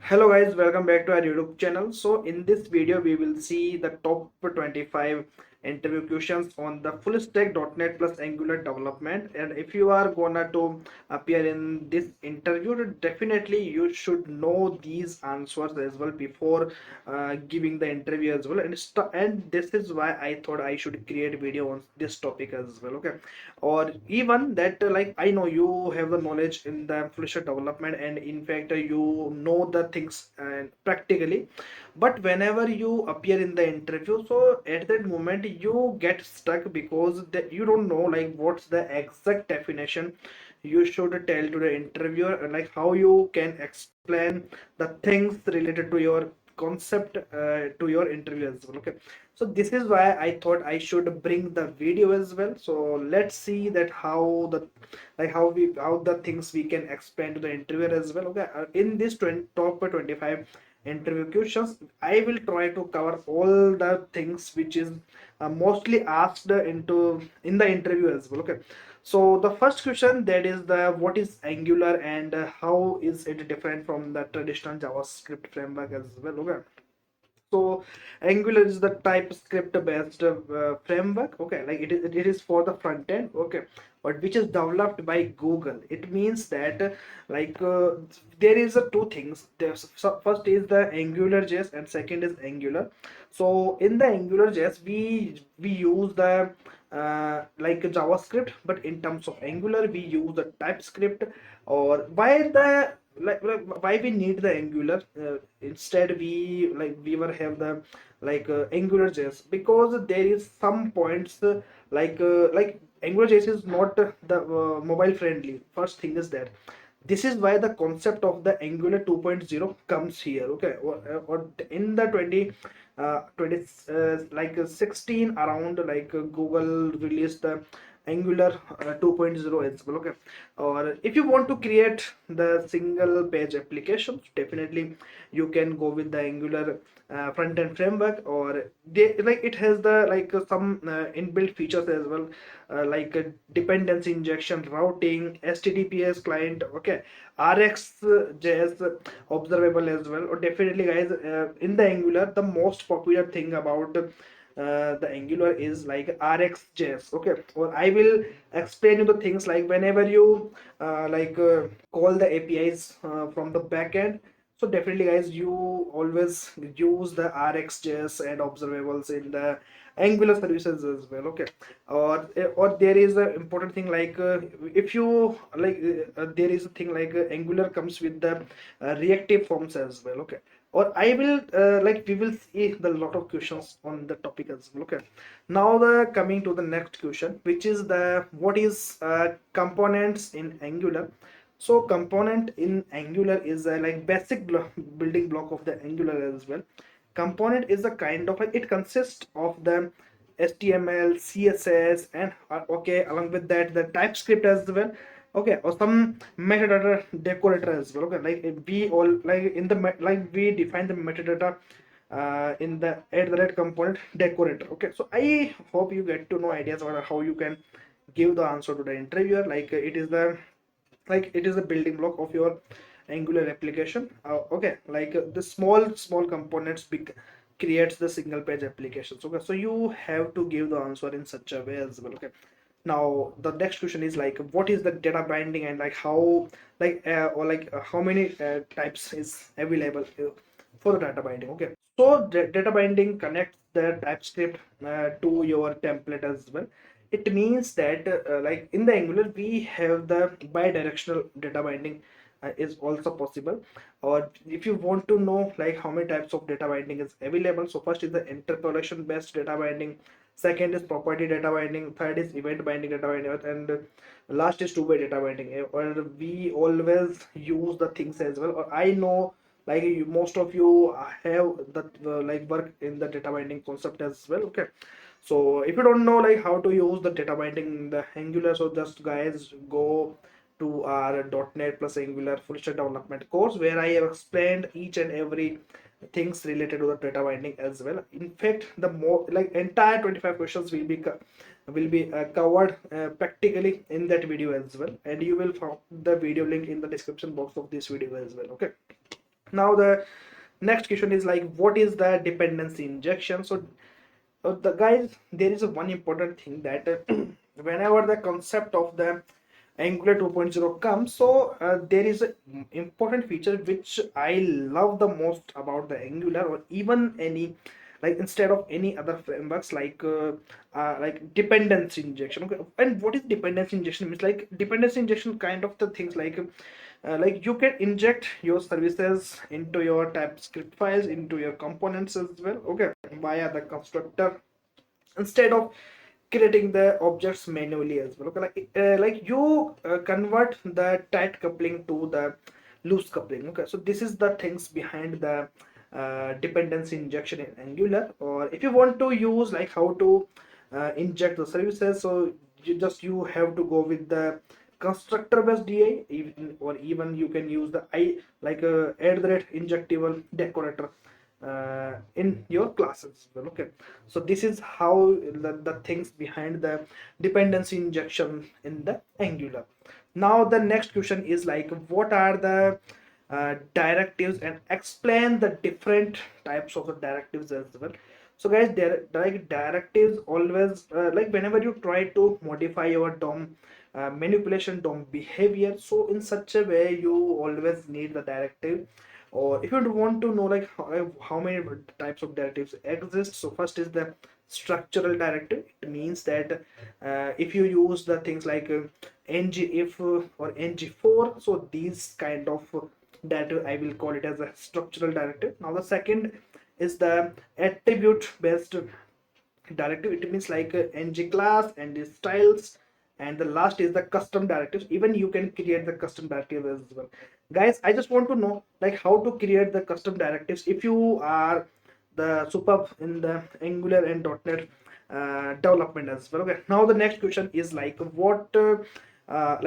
Hello guys, welcome back to our YouTube channel. So in this video we will see the top 25 interview questions on the full stack .NET plus Angular development. And if you are gonna to appear in this interview, definitely you should know these answers as well before giving the interview as well. And this is why I thought I should create a video on this topic as well. Okay, or even that like I know you have the knowledge in the full stack development, and in fact you know the things practically, but whenever you appear in the interview, so at that moment you get stuck because you don't know like what's the exact definition you should tell to the interviewer, and like how you can explain the things related to your concept to your interview as well. Okay, so this is why I thought I should bring the video as well. So let's see that how the how the things we can explain to the interviewer as well. Okay, in this top 25 interview questions, I will try to cover all the things which is mostly asked in the interview as well. Okay, so the first question, that is the what is Angular, and how is it different from the traditional JavaScript framework as well. Okay, so Angular is the TypeScript based framework. Okay, like it is for the front end. Okay, but which is developed by Google. It means that there is two things. First is the Angular JS and second is Angular. So in the Angular JS we use the JavaScript, but in terms of Angular we use the TypeScript. Or why the why we need the Angular, instead we were have the Angular JS, because there is some points like Angular JS is not the mobile friendly. First thing is that this is why the concept of the Angular 2.0 comes here. Okay, or in the 20 16 around, Google released the Angular 2.0 as well. Okay, or if you want to create the single page applications, definitely you can go with the Angular front end framework. Or it has the some inbuilt features as well, dependency injection, routing, HttpS client. Okay, RxJS observable as well. Or definitely guys, in the Angular the most popular thing about the Angular is like RxJS. Okay, or I will explain you the things like whenever you call the APIs from the backend. So definitely guys, you always use the RxJS and observables in the Angular services as well. Okay, or there is an important thing if you there is a thing Angular comes with the reactive forms as well. Okay, or I will we will see the lot of questions on the topic as well. Okay, now the coming to the next question, which is the what is components in Angular. So component in Angular is a basic building block of the Angular as well. Component is a kind of it consists of the HTML, CSS, and okay, along with that the TypeScript as well. Okay, or some metadata decorator as well. Okay, we all in the we define the metadata in the add the red component decorator. Okay, so I hope you get to know ideas about how you can give the answer to the interviewer. It is the building block of your Angular application. Okay, the small components creates the single page applications. Okay, so you have to give the answer in such a way as well. Okay, now the next question is what is the data binding, and how how many types is available for the data binding. Okay, so data binding connects the TypeScript to your template as well. It means that in the Angular we have the bidirectional data binding is also possible. Or if you want to know how many types of data binding is available, so first is the interpolation based data binding, second is property data binding, third is event binding data binding, and last is two-way data binding. Or we always use the things as well. Or I know most of you have that work in the data binding concept as well. Okay, so if you don't know how to use the data binding in the Angular, so just guys go to our .NET plus Angular full stack development course, where I have explained each and every things related to the data binding as well. In fact, the more entire 25 questions will be covered practically in that video as well, and you will find the video link in the description box of this video as well. Okay, Now the next question is like, what is the dependency injection? So the guys, there is a one important thing that whenever the concept of the Angular 2.0 comes, so there is a important feature which I love the most about the Angular, or even any, like instead of any other frameworks, like dependency injection. Okay, and what is dependency injection? Means like dependency injection kind of the things like you can inject your services into your TypeScript files, into your components as well, okay, via the constructor, instead of creating the objects manually as well, okay. Like you convert the tight coupling to the loose coupling, okay. So this is the things behind the dependency injection in Angular. Or if you want to use like how to inject the services, so you have to go with the constructor based DI, even, or even you can use the I like add the injectable decorator in your classes, well, okay. So this is how the things behind the dependency injection in the Angular. Now the next question is like, what are the directives, and explain the different types of the directives as well. So guys, there like directives always like whenever you try to modify your DOM manipulation DOM behavior, so in such a way you always need the directive. Or if you want to know like how many types of directives exist, so first is the structural directive. It means that if you use the things like ng if or ng4, so these kind of directive I will call it as a structural directive. Now the second is the attribute based directive. It means like ng class and the styles. And the last is the custom directives. Even you can create the custom directive as well. Guys, I just want to know like how to create the custom directives if you are the superb in the Angular and .NET development as well, okay. Now the next question is like, what now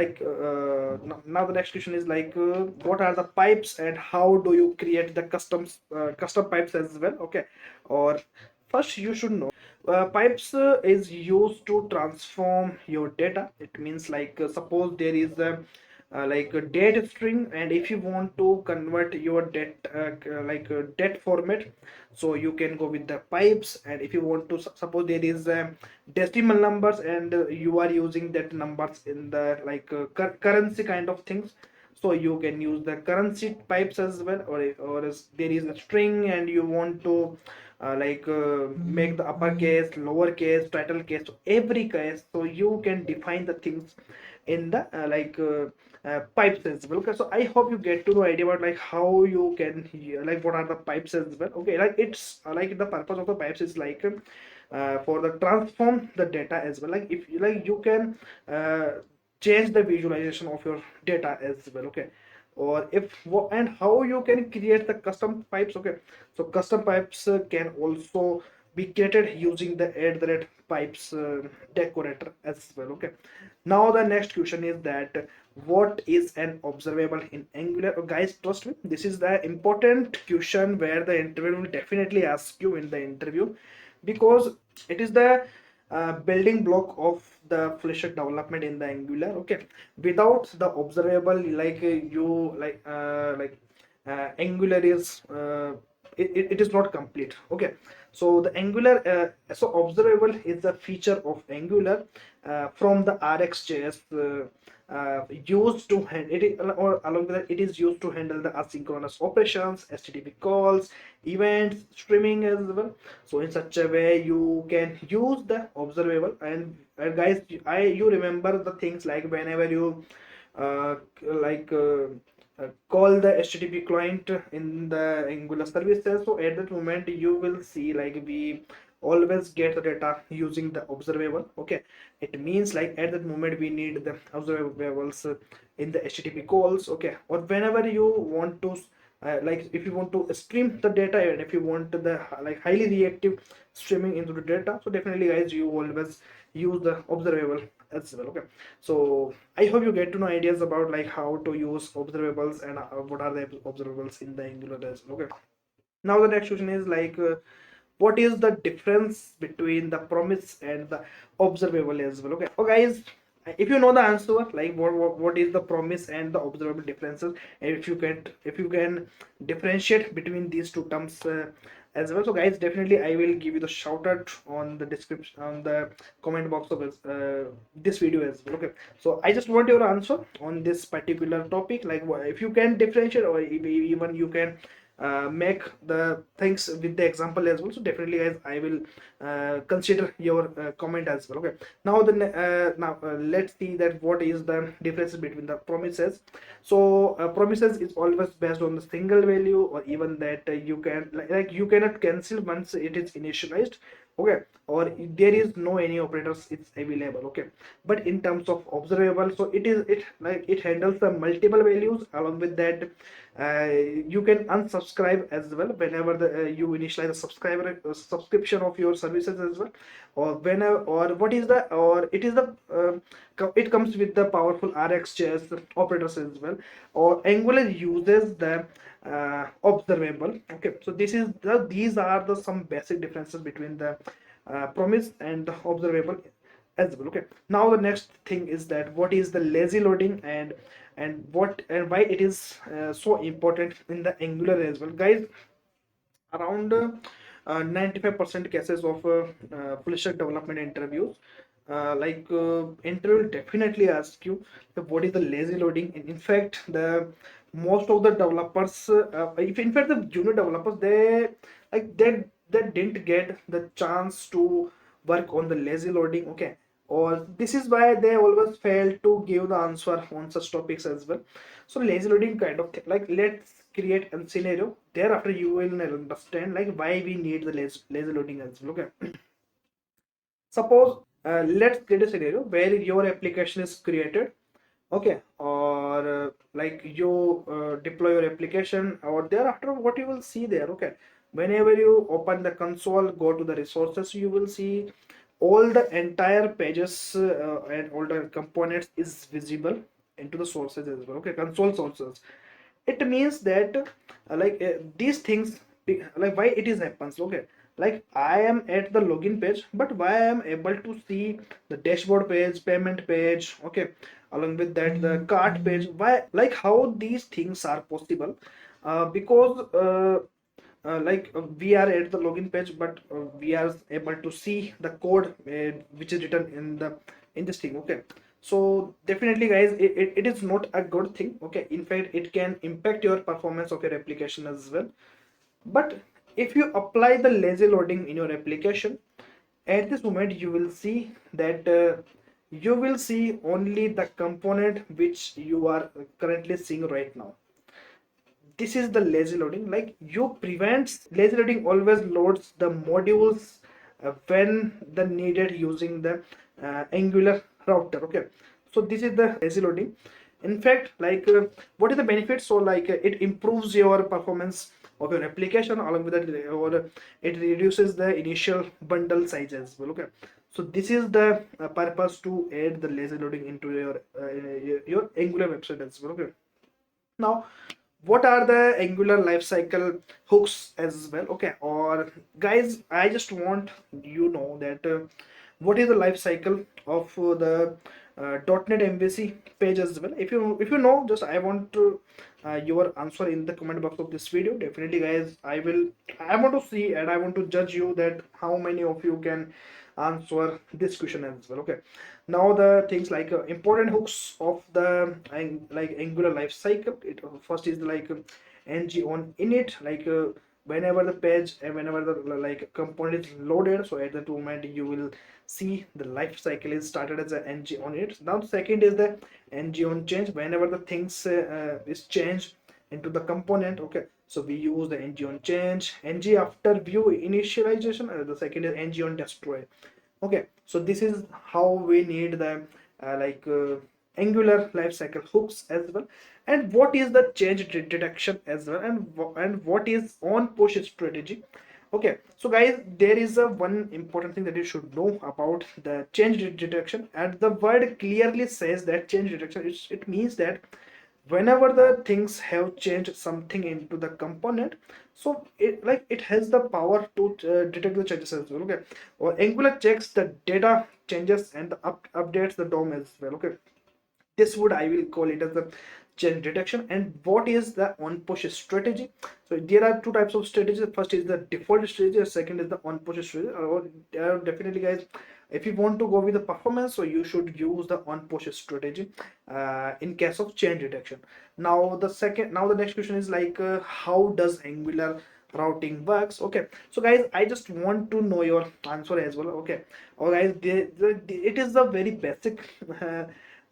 the next question is like, what are the pipes and how do you create the custom pipes as well, okay. Or first you should know pipes is used to transform your data. It means like suppose there is like a date string, and if you want to convert your date date format, so you can go with the pipes. And if you want to suppose there is decimal numbers, and you are using that numbers in the currency kind of things, so you can use the currency pipes as well. Or if there is a string and you want to make the uppercase, lowercase, title case, so every case, so you can define the things in the pipes as well, okay. So I hope you get to know idea about like how you can like what are the pipes as well, okay. Like it's like the purpose of the pipes is like for the transform the data as well. Like if you can change the visualization of your data as well, okay. Or if and how you can create the custom pipes, okay. So custom pipes can also be created using the add the red pipes decorator as well, okay. Now the next question is that, what is an observable in Angular? Oh, guys, trust me, this is the important question where the interviewer will definitely ask you in the interview, because it is the building block of the full stack development in the Angular, okay. Without the observable, Angular is it is not complete, okay. So the Angular so observable is the feature of Angular from the RxJS used to or along with that, it is used to handle the asynchronous operations, HTTP calls, events, streaming as well. So in such a way you can use the observable. And guys, you remember the things like whenever you uh, like uh, call the HTTP client in the Angular services, so at that moment you will see like we always get the data using the observable, okay. It means like at that moment we need the observables in the HTTP calls, okay. Or whenever you want to like if you want to stream the data, and if you want the like highly reactive streaming into the data, so definitely guys you always use the observable as well, okay. So I hope you get to know ideas about like how to use observables and what are the observables in the Angular as well, okay. Now the next question is like, what is the difference between the promise and the observable as well, okay. Oh guys, if you know the answer, like what is the promise and the observable differences, and if you can differentiate between these two terms as well. So guys, definitely I will give you the shout out on the description, on the comment box of this video as well. Okay, so I just want your answer on this particular topic, like if you can differentiate, or even you can make the things with the example as well. So definitely guys, I will consider your comment as well. Okay, now let's see that what is the difference between the promises. So promises is always based on the single value, or even that you can like you cannot cancel once it is initialized. Okay, or there is no any operators it's available. Okay, but in terms of observable, so it handles the multiple values. Along with that, you can unsubscribe as well whenever you initialize a subscription of your services as well, or whenever, or what is the, or it is the it comes with the powerful RxJS operators as well, or Angular uses the observable. Okay, so these are the some basic differences between the promise and the observable as well. Okay, now the next thing is that what is the lazy loading, and what and why it is so important in the Angular as well. Guys, around 95% cases of full stack development interviews, interview will definitely ask you what is the lazy loading. In fact, the most of the developers, if in fact the junior developers, they didn't get the chance to work on the lazy loading. Okay, or this is why they always fail to give the answer on such topics as well. So lazy loading kind of thing, like let's create a scenario, thereafter you will understand like why we need the lazy loading as well. Okay, suppose let's create a scenario where your application is created. Okay, or like you deploy your application, or thereafter what you will see there. Okay, whenever you open the console, go to the resources, you will see all the entire pages and all the components is visible into the sources as well. Okay, console sources. It means that these things, like why it is happens. Okay, like I am at the login page, but why I am able to see the dashboard page, payment page. Okay, along with that the cart page, why, like how these things are possible. Because we are at the login page, but we are able to see the code which is written in this thing. Okay, so definitely guys, it is not a good thing. Okay, in fact it can impact your performance of your application as well. But if you apply the lazy loading in your application, at this moment you will see that you will see only the component which you are currently seeing right now. This is the lazy loading. Like you prevents lazy loading, always loads the modules when the needed using the Angular router. Okay, so this is the lazy loading. In fact, what is the benefit? So it improves your performance of your application. Along with that, or it reduces the initial bundle size as well. Okay, so this is the purpose to add the lazy loading into your Angular website as well. Okay, now what are the Angular lifecycle hooks as well. Okay, or guys, I just want you know that what is the lifecycle of the .NET MVC page as well. If you know, just I want to your answer in the comment box of this video. Definitely guys, I want to see and I want to judge you that how many of you can answer this question as well. Okay, now the things like important hooks of the Angular life cycle. It first is like ng on init, whenever the page and whenever the component is loaded, so at that moment you will see the life cycle is started as a ng on it. Now the second is the ng on change, whenever the things is changed into the component. Okay, so we use the ng on change. Ng after view initialization, the second is ng on destroy. Okay, so this is how we need the Angular lifecycle hooks as well. And what is the change detection as well, and what is on push strategy. Okay, so guys, there is a one important thing that you should know about the change detection, and the word clearly says that change detection, it means that whenever the things have changed something into the component, so it has the power to detect the changes as well. Okay, or Angular checks the data changes and updates the DOM as well. Okay, this would I will call it as the change detection. And what is the on push strategy? So there are two types of strategies. The first is the default strategy, the second is the on push strategy. Definitely guys, if you want to go with the performance, so you should use the on push strategy in case of change detection. Now the next question is like how does Angular routing works? Okay, so guys, I just want to know your answer as well. Okay, or guys, it is a very basic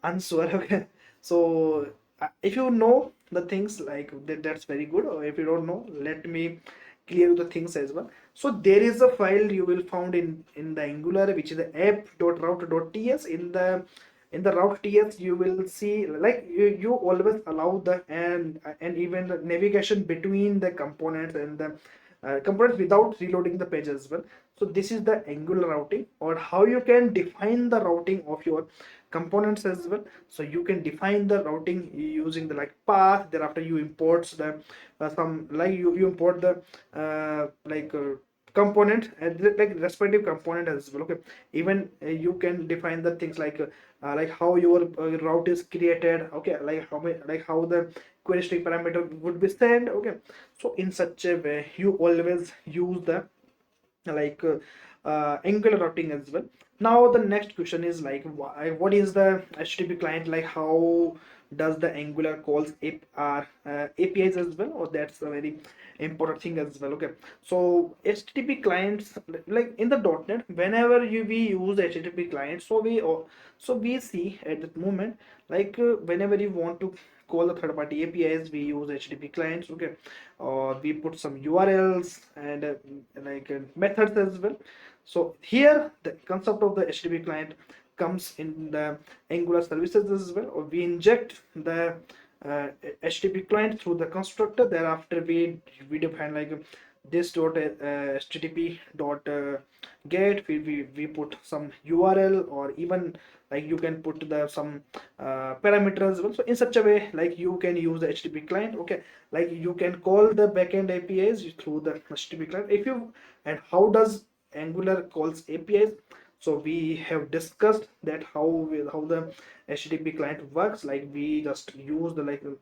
answer. Okay, so if you know the things like that, that's very good, or if you don't know, let me clear the things as well. So there is a file you will found in the Angular, which is the app.route.ts. In the route ts you will see like you always allow the and even the navigation between the components and the components without reloading the page as well. So this is the Angular routing, or how you can define the routing of your components as well. So you can define the routing using the like path. Thereafter you imports the some like you import the component and like respective component as well. Okay, even you can define the things like how your route is created. Okay, like how many, like how the query string parameter would be sent. Okay, so in such a way you always use the like Angular routing as well. Now the next question is like what is the HTTP client, like how does the Angular calls APIs as well, or that's a very important thing as well. Okay, so HTTP clients, like in the .NET, whenever we use HTTP client, so we see at that moment like whenever you want to call the third party APIs, we use HTTP clients. Okay, or we put some URLs and methods as well. So here the concept of the HTTP client comes in the Angular services as well, or we inject the HTTP client through the constructor. Thereafter we define like this dot HTTP dot get, we put some URL, or even like you can put the some parameters as well. So in such a way like you can use the HTTP client. Okay, like you can call the backend APIs through the HTTP client. If you and how does Angular calls APIs? So we have discussed that how the HTTP client works. Like we just use the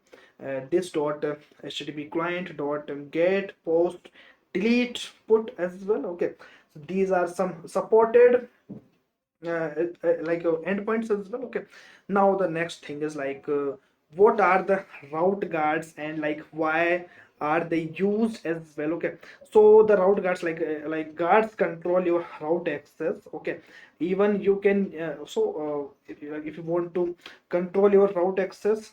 this dot HTTP client dot get post delete put as well. Okay, so these are some supported endpoints as well. Okay, now the next thing is like what are the route guards and like why are they used as well. Okay, so the route guards like guards control your route access. Okay, even you can if you want to control your route access,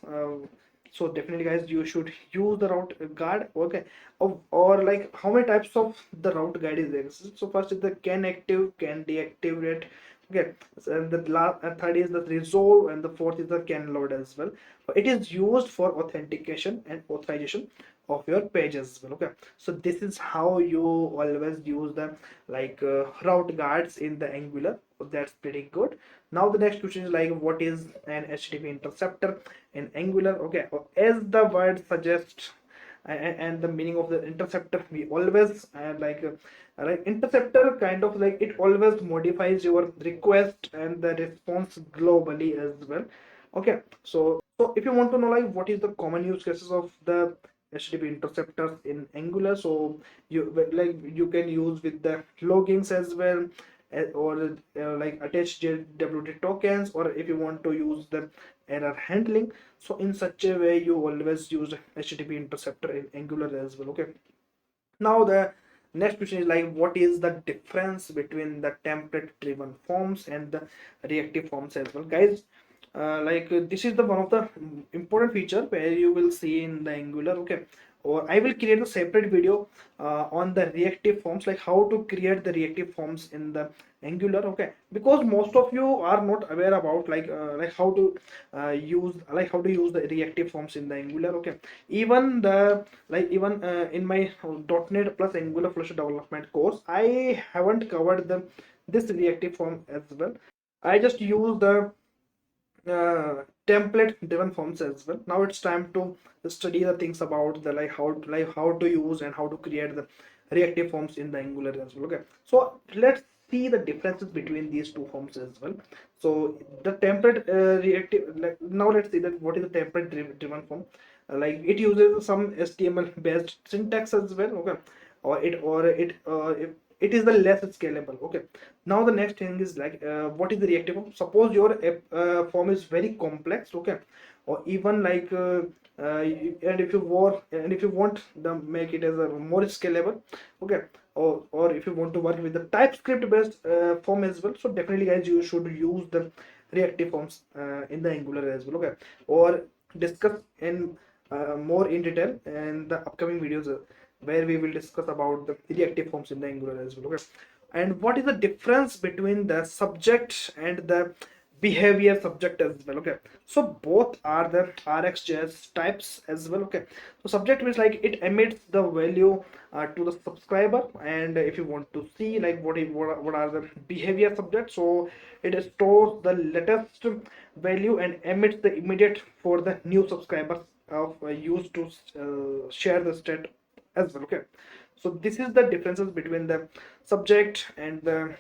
so definitely guys you should use the route guard. Okay, or like how many types of the route guide is there? So first is the can active, can deactivate. Okay, so, and the last and third is the resolve, and the fourth is the can load as well. It is used for authentication and authorization of your pages as well. Okay, so this is how you always use the route guards in the Angular. So that's pretty good. Now the next question is like what is an HTTP interceptor in Angular? Okay, as the word suggests, and the meaning of the interceptor, we always interceptor kind of like it always modifies your request and the response globally as well. Okay, so if you want to know like what is the common use cases of the HTTP interceptors in Angular, so you can use with the logins as well, or like attach JWT tokens, or if you want to use the error handling. So in such a way you always use HTTP interceptor in Angular as well. Okay, now the next question is like what is the difference between the template driven forms and the reactive forms as well, guys. This is the one of the important feature where you will see in the Angular. Okay, or I will create a separate video on the reactive forms, like how to create the reactive forms in the Angular. Okay, because most of you are not aware about like how to use the reactive forms in the Angular. Okay, even the even in my .NET plus Angular Flush development course, I haven't covered the this reactive form as well. I just use the template driven forms as well. Now it's time to study the things about the how to use and how to create the reactive forms in the Angular as well. Okay, so let's see the differences between these two forms as well. So the template reactive, like now let's see that what is the template driven form. Like it uses some HTML based syntax as well. Okay, or it is the less scalable. Okay, now the next thing is like what is the reactive form. Suppose your form is very complex. Okay, or even like and if you want the make it as a more scalable. Okay, or if you want to work with the TypeScript based form as well, so definitely guys you should use the reactive forms in the Angular as well. Okay, or discuss in more in detail in the upcoming videos where we will discuss about the reactive forms in the Angular as well. Okay, and what is the difference between the subject and the behavior subject as well. Okay, so both are the RxJS types as well. Okay, so subject means like it emits the value to the subscriber, and if you want to see like what are the behavior subject, so it stores the latest value and emits the immediate for the new subscribers of used to share the state as well. Okay, so this is the differences between the subject and the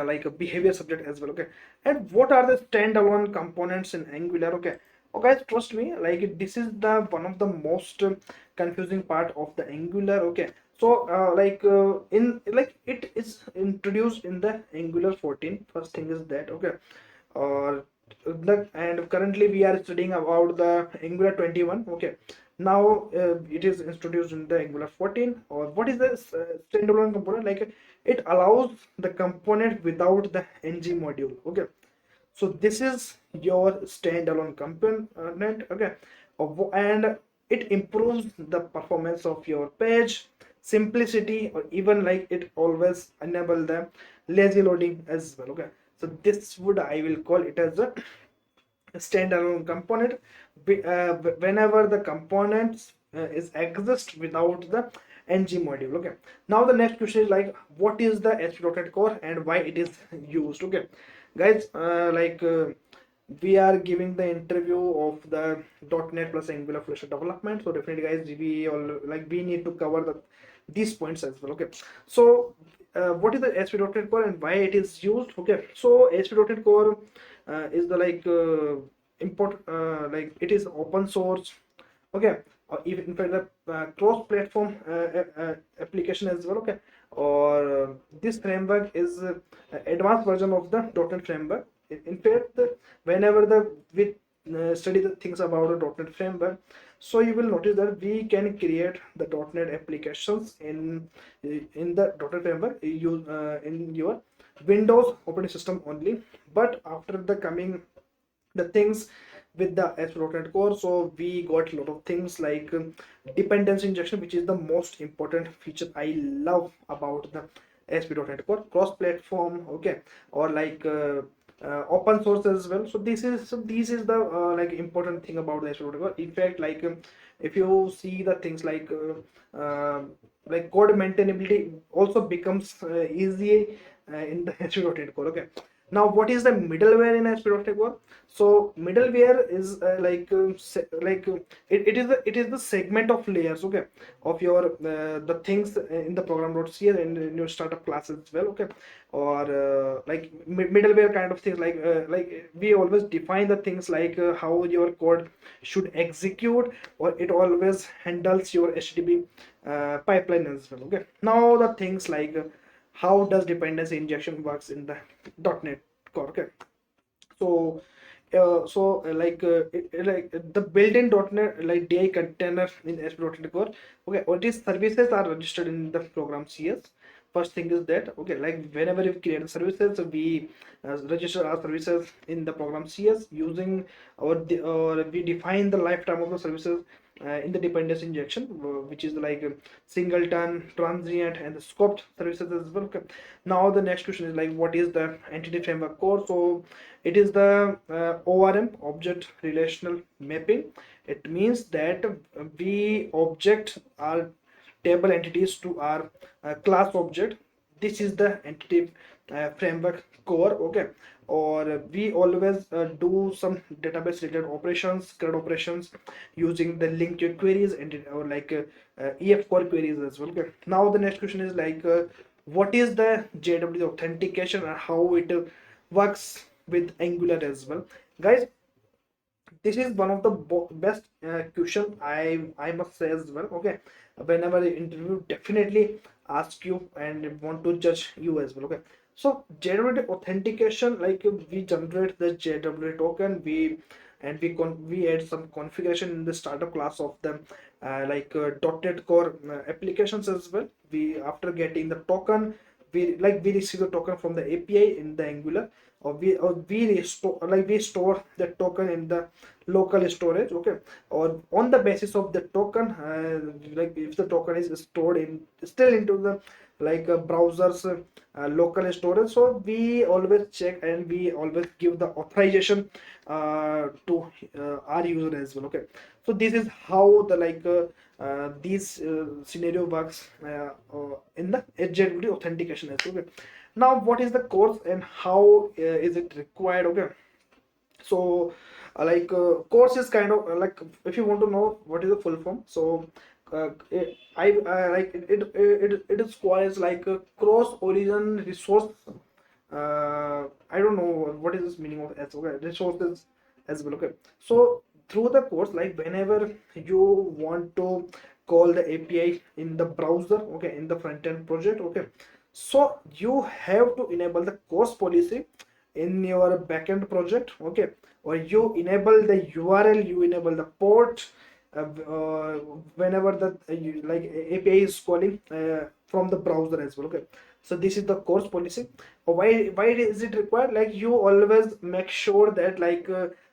like a behavior subject as well. Okay, and what are the standalone components in Angular? Okay, oh guys, trust me, like this is the one of the most confusing part of the Angular. Okay, so in like it is introduced in the Angular 14. First thing is that. Okay, or and currently we are studying about the Angular 21. Okay, now it is introduced in the Angular 14. Or what is the standalone component? Like it allows the component without the ng module. Okay, so this is your standalone component. Okay, and it improves the performance of your page, simplicity, or even like it always enable the lazy loading as well. Okay, so this would I will call it as a standalone component whenever the components is exist without the ng module. Okay, now the next question is like what is the ASP.NET Core and why it is used. Okay guys, we are giving the interview of the .NET plus Angular FullStack development, so definitely guys we all like we need to cover these points as well. Okay, so what is the ASP.NET Core and why it is used. Okay, so ASP.NET Core is the like it is open source. Okay, or even in fact the cross-platform application as well. Okay, or this framework is advanced version of the .NET framework. In fact, whenever we study the things about the .NET framework, so you will notice that we can create the .NET applications in the .NET framework in your Windows operating system only. But after the coming the things with the ASP.NET Core, so we got a lot of things like dependency injection, which is the most important feature I love about the ASP.NET Core, cross-platform. Okay, or like open source as well. So this is the like important thing about the ASP.NET Core. In fact, like if you see the things like code maintainability also becomes easy in the ASP.NET Core. Okay, now what is the middleware in ASP.NET Core? So middleware is it is the segment of layers. Okay, of your the things in the program.cs and in your startup class as well. Okay, or like middleware kind of things like we always define the things like how your code should execute, or it always handles your HTTP pipeline as well. Okay, now the things like how does dependency injection works in the .NET Core. Okay, so the built-in .NET like DI container in ASP.NET Core. Okay, all these services are registered in the program CS. First thing is that, okay, like whenever you create services, we register our services in the program CS using or we define the lifetime of the services in the dependency injection, which is like singleton, transient, and the scoped services as well. Okay, now the next question is like what is the entity framework core. So it is the ORM, object relational mapping. It means that we object our table entities to our class object this is the entity framework core, okay. Or we always do some database related operations, CRUD operations using the linked queries and or like EF core queries as well, okay. Now the next question is like what is the JWT authentication and how it works with Angular as well, guys. This is one of the best question I must say as well, okay. Whenever the interview definitely ask you and want to judge you as well, okay. So JWT authentication, like we generate the JWT token, we add some configuration in the startup class of them, .NET Core applications as well. We after getting the token, we receive the token from the API in the Angular, we store the token in the local storage, okay. Or on the basis of the token, like if the token is stored in still into the browser's local storage, so we always check and we always give the authorization to our user as well, okay. So this is how the these scenario works in the JWT authentication as well, okay. Now what is the course and how is it required, okay. So course is kind of like, if you want to know what is the full form, so it is called like a cross origin resource. I don't know what is this meaning of as, okay, resources as well, okay. So through the course, like whenever you want to call the API in the browser, okay, in the front end project, okay, so you have to enable the course policy in your backend project, okay. Or you enable the URL, you enable the port whenever the API is calling from the browser as well, okay. So this is the course policy. Why is it required? Like you always make sure that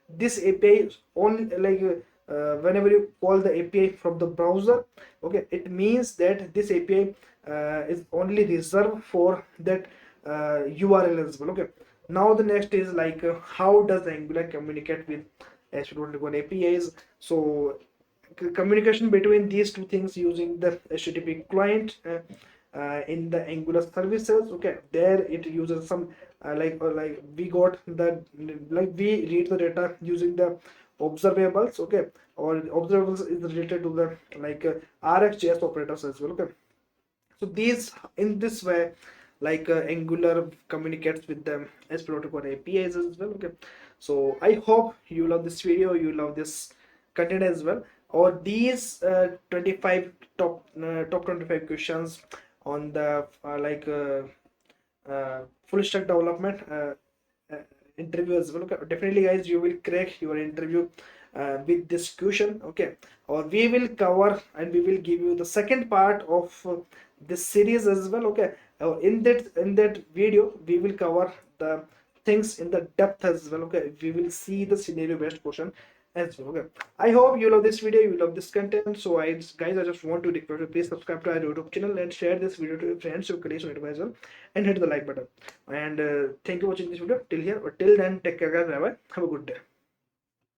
this API only whenever you call the API from the browser, okay, it means that this API is only reserved for that URL as well, okay. Now the next is how does Angular communicate with HTTP APIs? So communication between these two things using the HTTP client in the Angular services, okay. There it uses some we got the we read the data using the observables, okay. Or observables is related to the RxJS operators as well, okay. So these, in this way, Angular communicates with them as protocol APIs as well, okay. So I hope you love this video, you love this content as well. Or these 25 top 25 questions on the full stack development uh, interview as well, okay. Definitely guys, you will crack your interview with this question, okay. Or we will cover and we will give you the second part of this series as well, okay. In that video we will cover the things in the depth as well, okay. We will see the scenario based question as well, okay. I hope you love this video, you love this content. So guys, I just want to request you, please subscribe to our YouTube channel and share this video to your friends, your colleagues, and advisor, and hit the like button. And thank you for watching this video till here, or till then, take care guys, bye bye, have a good day.